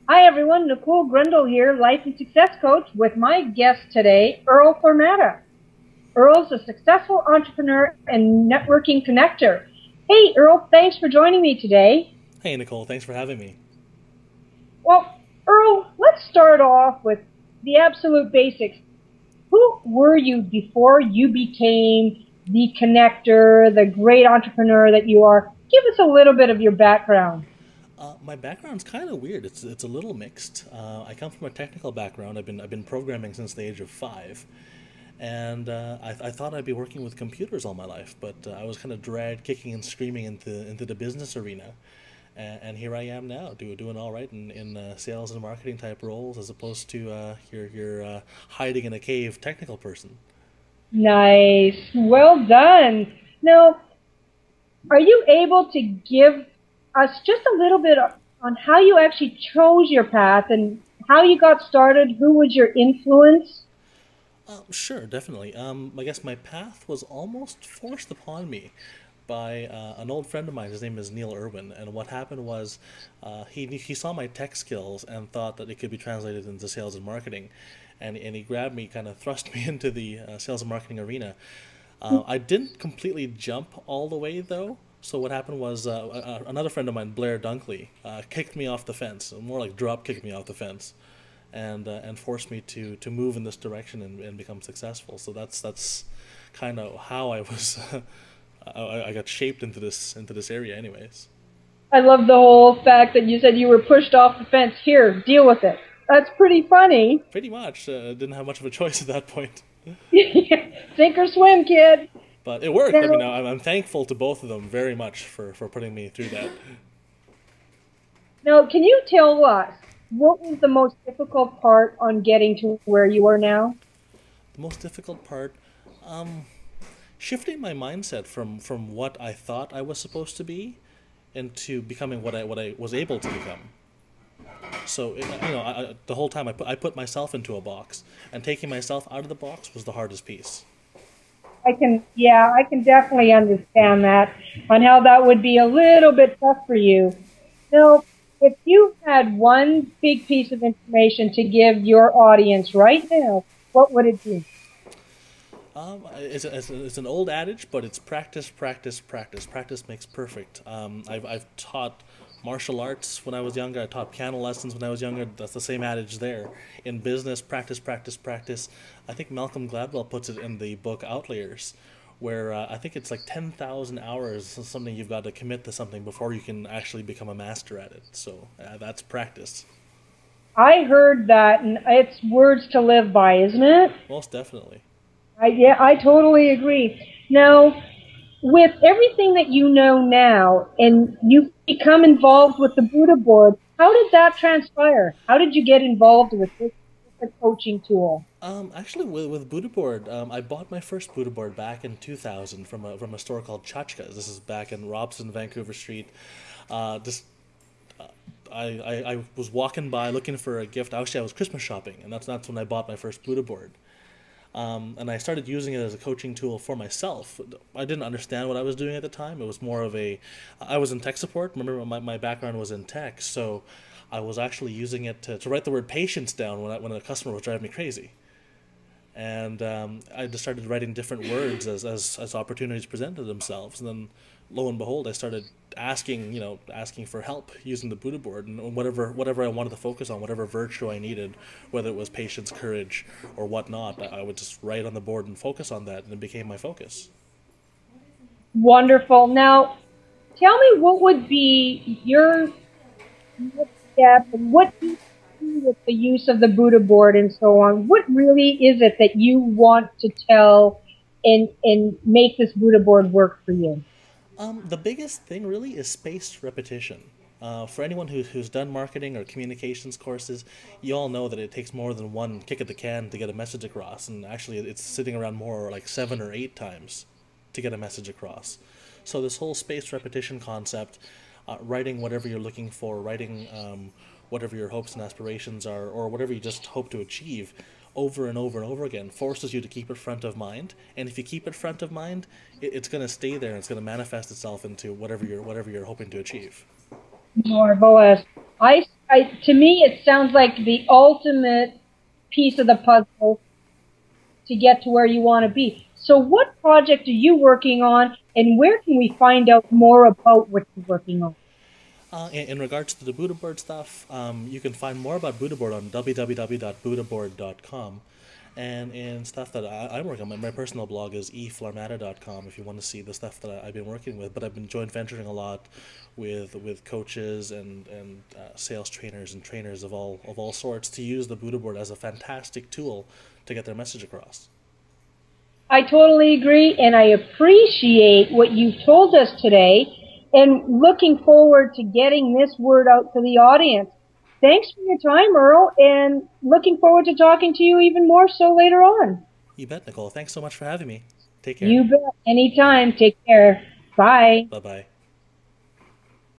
Hi everyone, Nicole Gruendl here, Life and Success Coach with my guest today, Earl Flormata. Earl's a successful entrepreneur and networking connector. Hey Earl, thanks for joining me today. Hey Nicole, thanks for having me. Well, Earl, let's start off with the absolute basics. Who were you before you became the connector, the great entrepreneur that you are? Give us a little bit of your background. My background's kind of weird. It's a little mixed. I come from a technical background. I've been programming since the age of 5, and I thought I'd be working with computers all my life, but I was kind of dragged kicking and screaming into the business arena, and here I am now, doing all right in sales and marketing type roles, as opposed to your hiding in a cave technical person. Nice. Well done. Now, are you able to give us just a little bit on how you actually chose your path and how you got started? Who was your influence? Sure, definitely. I guess my path was almost forced upon me by an old friend of mine. His name is Neil Irwin, and what happened was he saw my tech skills and thought that it could be translated into sales and marketing, and he grabbed me, kind of thrust me into the sales and marketing arena. I didn't completely jump all the way though. So what happened was another friend of mine, Blair Dunkley, kicked me off the fence, more like drop kicked me off the fence, and forced me to move in this direction and become successful. So that's kind of how I was. I got shaped into this area, anyways. I love the whole fact that you said you were pushed off the fence. Here, deal with it. That's pretty funny. Pretty much, didn't have much of a choice at that point, Sink or swim, kid. but it worked. I mean, Now, I'm thankful to both of them very much for putting me through that. now, can you tell us what was the most difficult part on getting to where you are now? The most difficult part, um, shifting my mindset from what I thought I was supposed to be into becoming what I was able to become. So the whole time I put myself into a box, and taking myself out of the box was the hardest piece. Yeah, I can definitely understand that on how that would be a little bit tough for you. Now, if you had one big piece of information to give your audience right now, what would it be? It's an old adage, but it's practice, practice, practice. Practice makes perfect. I've taught martial arts when I was younger. I taught piano lessons when I was younger. That's the same adage there. In business, practice, practice, practice. I think Malcolm Gladwell puts it in the book Outliers, where I think it's like 10,000 hours is something you've got to commit to something before you can actually become a master at it. So that's practice. I heard that, and it's words to live by, isn't it? Most definitely. Yeah, I totally agree. Now, with everything that you know now, and you've become involved with the Buddha board, how did that transpire? How did you get involved with this coaching tool? Actually, with Buddha board, I bought my first Buddha board back in 2000 from a store called Chachka's. This is back in Robson, Vancouver Street. Just I was walking by looking for a gift. Actually, I was Christmas shopping, and that's when I bought my first Buddha board. And I started using it as a coaching tool for myself. I didn't understand what I was doing at the time. It was more of I was in tech support. Remember, my background was in tech, so I was actually using it to write the word patience down when a customer was driving me crazy. And I just started writing different words as opportunities presented themselves. And then, lo and behold, I started asking for help using the Buddha board, and whatever I wanted to focus on, whatever virtue I needed, whether it was patience, courage, or whatnot, I would just write on the board and focus on that, and it became my focus. Wonderful. Now, tell me what would be your next step and what do you do with the use of the Buddha board and so on? What really is it that you want to tell and make this Buddha board work for you? The biggest thing really is spaced repetition. For anyone who's done marketing or communications courses, you all know that it takes more than one kick at the can to get a message across, and actually it's sitting around more like 7 or 8 times to get a message across. So this whole spaced repetition concept, writing whatever you're looking for, writing whatever your hopes and aspirations are, or whatever you just hope to achieve, over and over and over again, forces you to keep it front of mind. And if you keep it front of mind, it's going to stay there, and it's going to manifest itself into whatever you're hoping to achieve. Marvelous. To me, it sounds like the ultimate piece of the puzzle to get to where you want to be. So what project are you working on, and where can we find out more about what you're working on? In regards to the Buddha board stuff, you can find more about Buddha board on www.buddhaboard.com. And in stuff that I'm working on, my personal blog is eflormata.com if you want to see the stuff that I've been working with. But I've been joint venturing a lot with coaches and sales trainers and trainers of all sorts to use the Buddha board as a fantastic tool to get their message across. I totally agree, and I appreciate what you've told us today, and looking forward to getting this word out to the audience. Thanks for your time, Earl, and looking forward to talking to you even more so later on. You bet, Nicole. Thanks so much for having me. Take care. You bet. Anytime. Take care. Bye. Bye bye.